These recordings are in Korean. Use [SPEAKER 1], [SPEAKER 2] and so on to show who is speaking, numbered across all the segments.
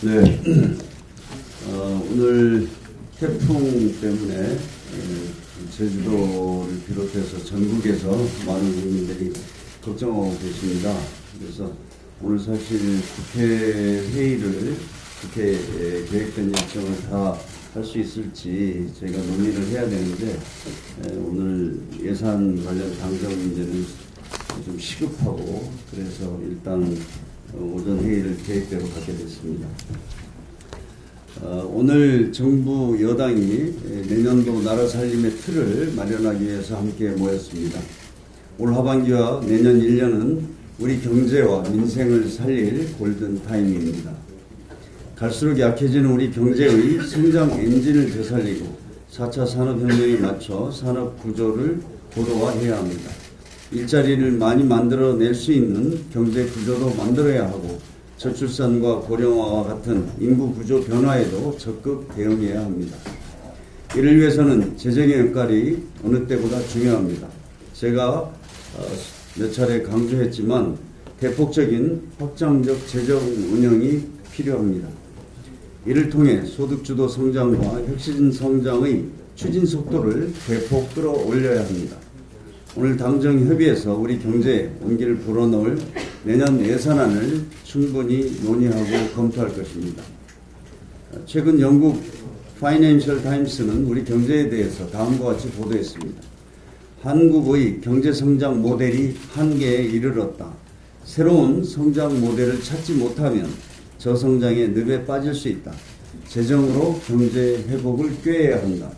[SPEAKER 1] 네, 오늘 태풍 때문에 제주도를 비롯해서 전국에서 많은 국민들이 걱정하고 계십니다. 그래서 오늘 사실 국회 회의를, 국회 계획된 일정을 다 할 수 있을지 저희가 논의를 해야 되는데, 오늘 예산 관련 당정 문제는 좀 시급하고, 그래서 일단 오전 회의를 계획대로 갖게 됐습니다. 오늘 정부 여당이 내년도 나라 살림의 틀을 마련하기 위해서 함께 모였습니다. 올 하반기와 내년 1년은 우리 경제와 민생을 살릴 골든 타임입니다. 갈수록 약해지는 우리 경제의 성장 엔진을 되살리고 4차 산업혁명에 맞춰 산업 구조를 고도화해야 합니다. 일자리를 많이 만들어낼 수 있는 경제 구조도 만들어야 하고, 저출산과 고령화와 같은 인구 구조 변화에도 적극 대응해야 합니다. 이를 위해서는 재정의 역할이 어느 때보다 중요합니다. 제가 몇 차례 강조했지만 대폭적인 확장적 재정 운영이 필요합니다. 이를 통해 소득주도 성장과 혁신 성장의 추진 속도를 대폭 끌어올려야 합니다. 오늘 당정 협의에서 우리 경제에 온기를 불어넣을 내년 예산안을 충분히 논의하고 검토할 것입니다. 최근 영국 파이낸셜 타임스는 우리 경제에 대해서 다음과 같이 보도했습니다. 한국의 경제성장 모델이 한계에 이르렀다. 새로운 성장 모델을 찾지 못하면 저성장의 늪에 빠질 수 있다. 재정으로 경제 회복을 꾀해야 한다.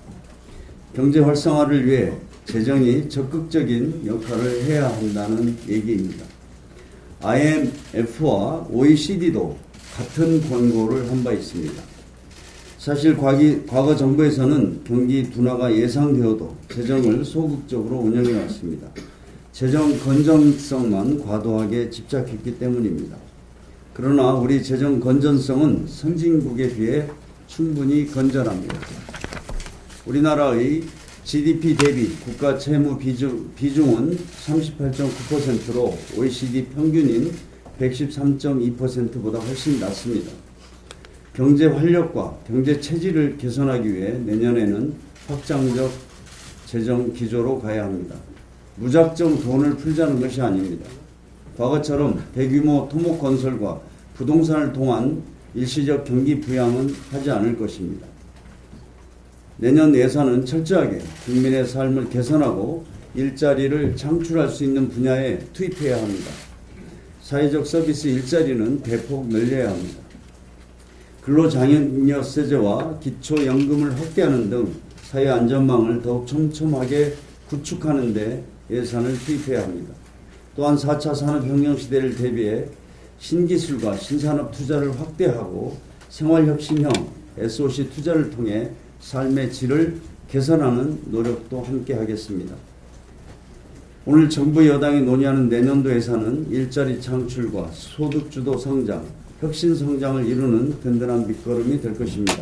[SPEAKER 1] 경제 활성화를 위해 재정이 적극적인 역할을 해야 한다는 얘기입니다. IMF와 OECD도 같은 권고를 한 바 있습니다. 사실 과거 정부에서는 경기 둔화가 예상되어도 재정을 소극적으로 운영해 왔습니다. 재정 건전성만 과도하게 집착했기 때문입니다. 그러나 우리 재정 건전성은 선진국에 비해 충분히 건전합니다. 우리나라의 GDP 대비 국가 채무 비중은 38.9%로 OECD 평균인 113.2%보다 훨씬 낮습니다. 경제 활력과 경제 체질을 개선하기 위해 내년에는 확장적 재정 기조로 가야 합니다. 무작정 돈을 풀자는 것이 아닙니다. 과거처럼 대규모 토목 건설과 부동산을 통한 일시적 경기 부양은 하지 않을 것입니다. 내년 예산은 철저하게 국민의 삶을 개선하고 일자리를 창출할 수 있는 분야에 투입해야 합니다. 사회적 서비스 일자리는 대폭 늘려야 합니다. 근로장려세제와 기초연금을 확대하는 등 사회 안전망을 더욱 촘촘하게 구축하는 데 예산을 투입해야 합니다. 또한 4차 산업혁명 시대를 대비해 신기술과 신산업 투자를 확대하고 생활혁신형 SOC 투자를 통해 삶의 질을 개선하는 노력도 함께 하겠습니다. 오늘 정부 여당이 논의하는 내년도 예산은 일자리 창출과 소득주도 성장, 혁신 성장을 이루는 든든한 밑거름이 될 것입니다.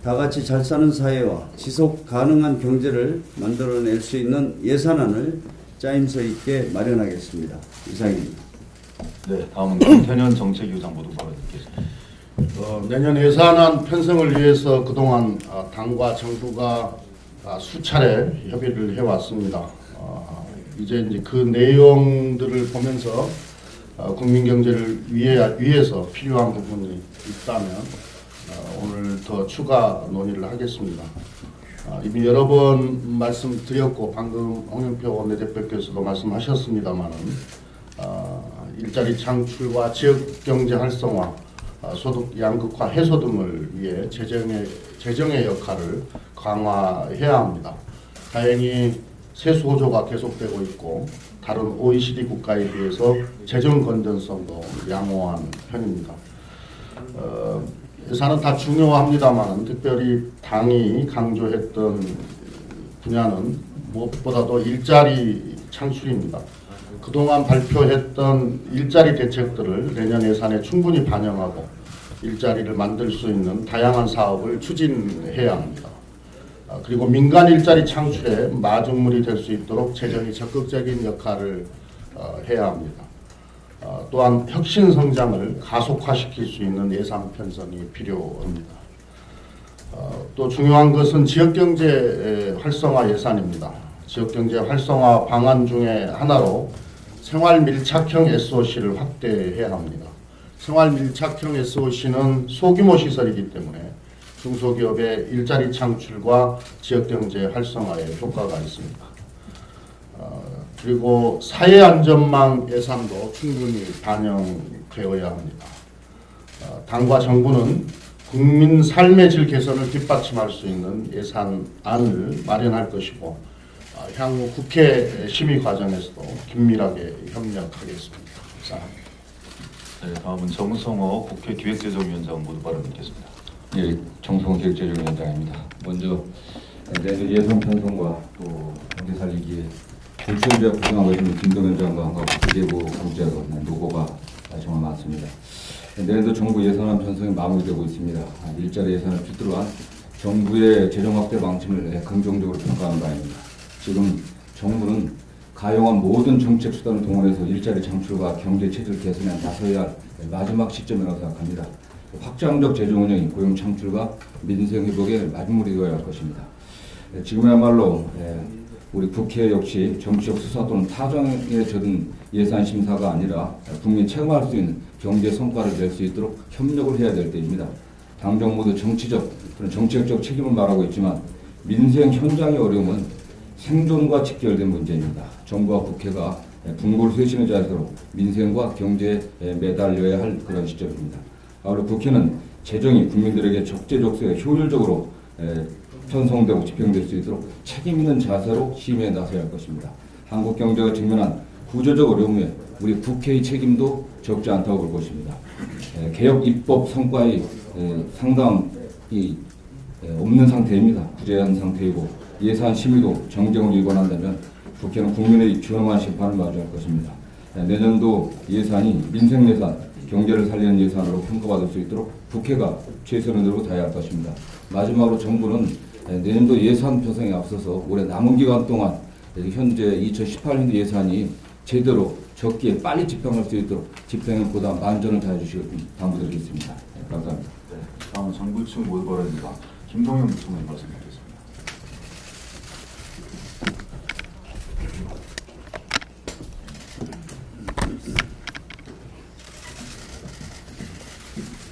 [SPEAKER 1] 다 같이 잘 사는 사회와 지속 가능한 경제를 만들어낼 수 있는 예산안을 짜임새 있게 마련하겠습니다. 이상입니다.
[SPEAKER 2] 네, 다음은 김태년 정책위의장 모두 발언드리겠습니다.
[SPEAKER 3] 내년 예산안 편성을 위해서 그동안 당과 정부가 수차례 협의를 해왔습니다. 이제 그 내용들을 보면서 국민 경제를 위해서 필요한 부분이 있다면 오늘 더 추가 논의를 하겠습니다. 이미 여러 번 말씀드렸고 방금 홍영표 원내대표께서도 말씀하셨습니다만은 일자리 창출과 지역경제 활성화, 소득 양극화 해소 등을 위해 재정의 역할을 강화해야 합니다. 다행히 세수 호조가 계속되고 있고 다른 OECD 국가에 비해서 재정 건전성도 양호한 편입니다. 예산은 다 중요합니다만 특별히 당이 강조했던 분야는 무엇보다도 일자리 창출입니다. 그동안 발표했던 일자리 대책들을 내년 예산에 충분히 반영하고 일자리를 만들 수 있는 다양한 사업을 추진해야 합니다. 그리고 민간 일자리 창출에 마중물이 될 수 있도록 재정이 적극적인 역할을 해야 합니다. 또한 혁신 성장을 가속화시킬 수 있는 예산 편성이 필요합니다. 또 중요한 것은 지역경제 활성화 예산입니다. 지역경제 활성화 방안 중에 하나로 생활밀착형 SOC를 확대해야 합니다. 생활밀착형 SOC는 소규모 시설이기 때문에 중소기업의 일자리 창출과 지역경제 활성화에 효과가 있습니다. 그리고 사회안전망 예산도 충분히 반영되어야 합니다. 당과 정부는 국민 삶의 질 개선을 뒷받침할 수 있는 예산안을 마련할 것이고 향후 국회 심의 과정에서도 긴밀하게 협력하겠습니다. 감사합니다.
[SPEAKER 2] 네, 다음은 정성호 국회 기획재정위원장 모두 발언 듣겠습니다.
[SPEAKER 4] 예, 정성호 기획재정위원장입니다. 먼저 내년 예산 편성과 또 경제 살리기에 불출자 구성하고 있는 김동연 장관과 국회재부 국제로 노고가 정말 많습니다. 내년도 정부 예산안 편성이 마무리되고 있습니다. 일자리 예산을 필두로 한 정부의 재정 확대 방침을 긍정적으로 평가하는 바입니다. 지금 정부는 가용한 모든 정책 수단을 동원해서 일자리 창출과 경제 체질 개선에 나서야 할 마지막 시점이라고 생각합니다. 확장적 재정 운영이 고용 창출과 민생 회복의 마무리 되어야 할 것입니다. 지금이야말로 우리 국회 역시 정치적 수사 또는 타정에 젖은 예산 심사가 아니라 국민이 체감할 수 있는 경제 성과를 낼 수 있도록 협력을 해야 될 때입니다. 당 정부도 정치적 또는 정책적 책임을 말하고 있지만 민생 현장의 어려움은 생존과 직결된 문제입니다. 정부와 국회가 분골쇄신의 자세로 민생과 경제에 매달려야 할 그런 시점입니다. 아울러 국회는 재정이 국민들에게 적재적소에 효율적으로 편성되고 집행될 수 있도록 책임 있는 자세로 심의에 나서야 할 것입니다. 한국 경제가 직면한 구조적 어려움에 우리 국회의 책임도 적지 않다고 볼 것입니다. 개혁 입법 성과의 상당히 없는 상태입니다. 부재한 상태이고 예산 심의도 정쟁을 일관한다면 국회는 국민의 준엄한 심판을 마주할 것입니다. 내년도 예산이 민생 예산, 경제를 살리는 예산으로 평가받을 수 있도록 국회가 최선을 다하고 다해야 할 것입니다. 마지막으로 정부는 내년도 예산 편성에 앞서서 올해 남은 기간 동안 현재 2018년도 예산이 제대로 적기에 빨리 집행할 수 있도록 집행보다 만전을 다해 주시길 당부드리겠습니다. 감사합니다.
[SPEAKER 2] 네, 다음은 정부층 모두 발언입니다. 김동연 부총리 말씀 드리겠습니다.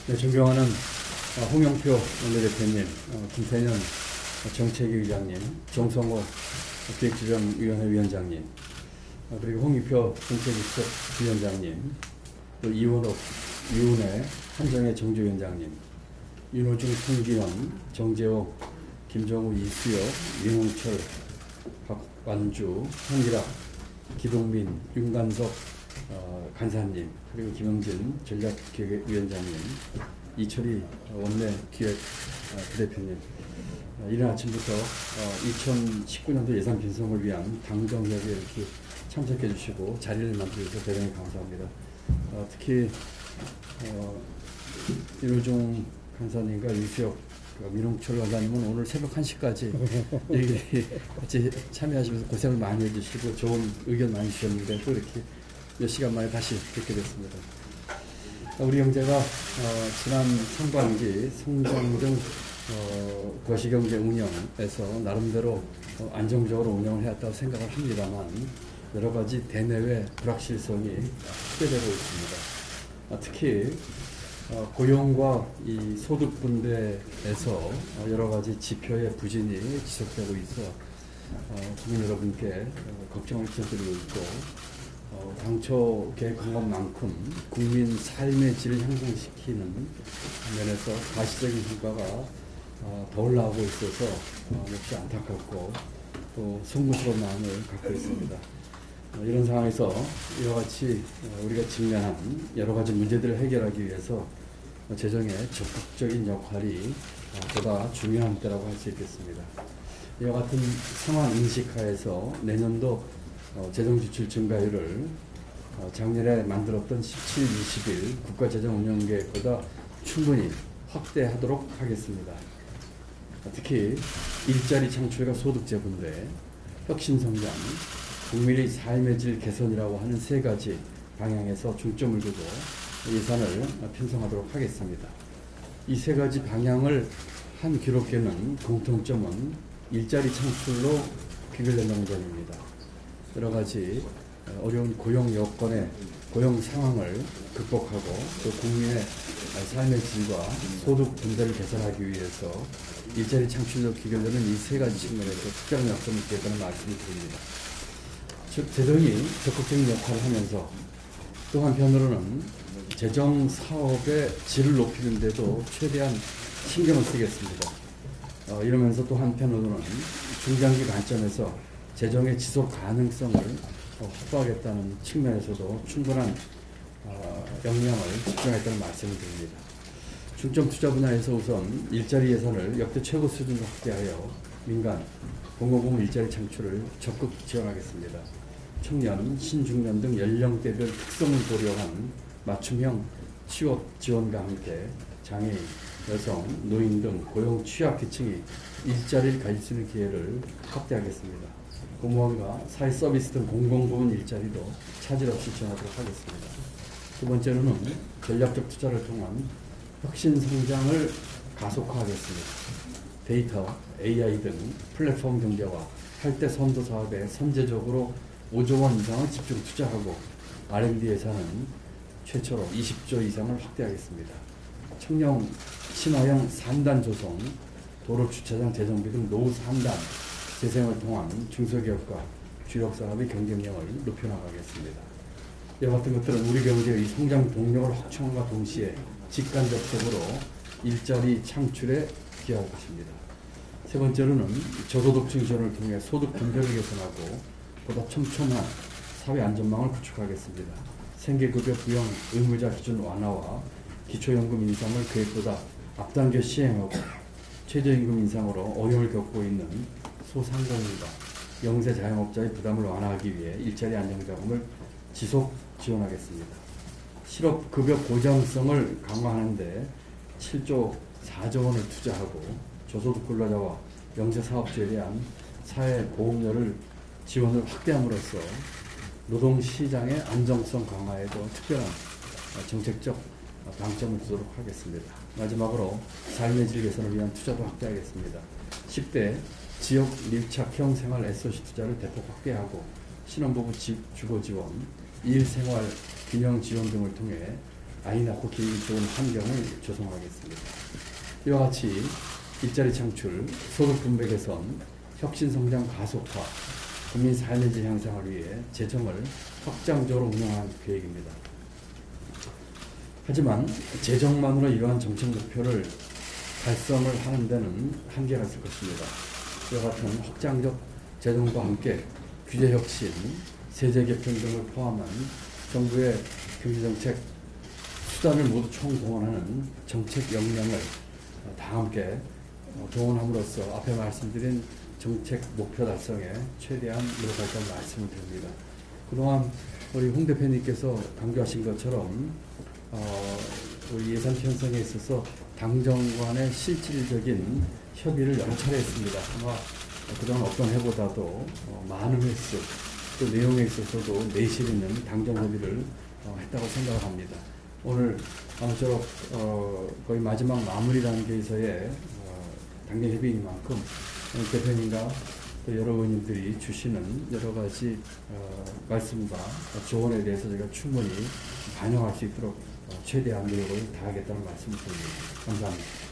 [SPEAKER 5] 네, 존경하는 홍영표 원내대표님, 김태년 정책위 의장님, 정성호 기획재정위원회 위원장님, 그리고 홍익표 정책위수석 위원장님, 또 이원옥 위원회 한정혜 정주위원장님, 윤호중 송기현, 정재호, 김정우 이수혁, 윤홍철, 박완주, 황기락, 기동민, 윤관석 간사님, 그리고 김영진 전략기획위원장님, 이철희 원내 기획 부대표님, 이른 아침부터 2019년도 예산 편성을 위한 당정협의에 이렇게 참석해 주시고 자리를 만들어주셔서 대단히 감사합니다. 특히 윤호중 간사님과 이수혁 민홍철 간사님은 오늘 새벽 1시까지 같이 참여하시면서 고생을 많이 해주시고 좋은 의견 많이 주셨는데 또 이렇게 몇 시간 만에 다시 뵙게 됐습니다. 우리 경제가 지난 상반기 성장 등 거시경제 운영에서 나름대로 안정적으로 운영을 해왔다고 생각을 합니다만 여러 가지 대내외 불확실성이 크게되고 있습니다. 특히 고용과 이 소득 분배에서 여러 가지 지표의 부진이 지속되고 있어 국민 여러분께 걱정을 끼쳐드리고 있고 당초 계획한 것만큼 국민 삶의 질을 향상시키는 면에서 가시적인 효과가 더 올라오고 있어서 역시 안타깝고 또 송구스러운 마음을 갖고 있습니다. 이런 상황에서 이와 같이 우리가 직면한 여러 가지 문제들을 해결하기 위해서 재정의 적극적인 역할이 보다 중요한 때라고 할 수 있겠습니다. 이와 같은 상황 인식하에서 내년도 재정 지출 증가율을 작년에 만들었던 17-21 국가재정운영계획보다 충분히 확대하도록 하겠습니다. 특히 일자리 창출과 소득 재분배, 혁신성장, 국민의 삶의 질 개선이라고 하는 세 가지 방향에서 중점을 두고 예산을 편성하도록 하겠습니다. 이 세 가지 방향을 한 기록에는 공통점은 일자리 창출로 귀결된다는 점입니다. 여러 가지 어려운 고용 여건의 고용 상황을 극복하고 또 국민의 삶의 질과 소득 분배를 개선하기 위해서 일자리 창출로 귀결되는 이 세 가지 측면에서 특별한 역점을 기했다는 말씀을 드립니다. 즉, 재정이 적극적인 역할을 하면서 또 한편으로는 재정 사업의 질을 높이는 데도 최대한 신경을 쓰겠습니다. 이러면서 또 한편으로는 중장기 관점에서 재정의 지속 가능성을 확보하겠다는 측면에서도 충분한 역량을 집중하겠다는 말씀을 드립니다. 중점 투자 분야에서 우선 일자리 예산을 역대 최고 수준으로 확대하여 민간, 공공부문 일자리 창출을 적극 지원하겠습니다. 청년, 신중년 등 연령대별 특성을 고려한 맞춤형 취업 지원과 함께 장애인, 여성, 노인 등 고용 취약계층이 일자리를 가질 수 있는 기회를 확대하겠습니다. 공무원과 사회 서비스 등 공공부문 일자리도 차질 없이 지원하도록 하겠습니다. 두 번째로는 전략적 투자를 통한 혁신 성장을 가속화하겠습니다. 데이터, AI 등 플랫폼 경제와 8대 선도 사업에 선제적으로 5조 원 이상을 집중 투자하고 R&D 예산은 최초로 20조 이상을 확대하겠습니다. 청년 친화형 3단 조성, 도로 주차장 재정비 등 노후 3단 재생을 통한 중소기업과 주력산업의 경쟁력을 높여나가겠습니다. 이와 같은 것들은 우리 경제의 성장 동력을 확충함과 동시에 직간접적으로 일자리 창출에 기여할 것입니다. 세 번째로는 저소득층 지원을 통해 소득 분배를 개선하고 보다 촘촘한 사회 안전망을 구축하겠습니다. 생계급여 부양 의무자 기준 완화와 기초연금 인상을 계획보다 앞당겨 시행하고 최저임금 인상으로 어려움을 겪고 있는 소상공인과 영세 자영업자의 부담을 완화하기 위해 일자리 안정자금을 지속 지원하겠습니다. 실업급여 고정성을 강화하는 데 7조 4조 원을 투자하고 저소득 근로자와 영세사업주에 대한 사회보험료를 지원을 확대함으로써 노동시장의 안정성 강화에도 특별한 정책적 방점을 두도록 하겠습니다. 마지막으로 삶의 질 개선을 위한 투자도 확대하겠습니다. 10대 지역 밀착형 생활 SOC 투자를 대폭 확대하고 신혼부부 주거 지원, 일생활 균형 지원 등을 통해 아이 낳고 키우기 좋은 환경을 조성하겠습니다. 이와 같이 일자리 창출, 소득 분배 개선, 혁신 성장 가속화, 국민 삶의 질 향상을 위해 재정을 확장적으로 운영할 계획입니다. 하지만 재정만으로 이러한 정책 목표를 달성을 하는 데는 한계가 있을 것입니다. 이와 같은 확장적 재정과 함께 규제 혁신, 세제 개편 등을 포함한 정부의 경제정책 수단을 모두 총동원하는 정책 역량을 다 함께 동원함으로써 앞에 말씀드린 정책 목표 달성에 최대한 노력하겠다는 말씀을 드립니다. 그동안 우리 홍 대표님께서 강조하신 것처럼 우리 예산 편성에 있어서 당정간의 실질적인 협의를 여러 차례 했습니다. 아마 그동안 어떤 해보다도 많은 횟수 또 내용에 있어서도 내실 있는 당정 협의를 했다고 생각을 합니다. 오늘 아무쪼록 거의 마지막 마무리 단계에서의 당정 협의인 만큼 대표님과 또 여러 의원님들이 주시는 여러 가지 말씀과 조언에 대해서 저희가 충분히 반영할 수 있도록 최대한 노력을 다하겠다는 말씀을 드립니다. 감사합니다.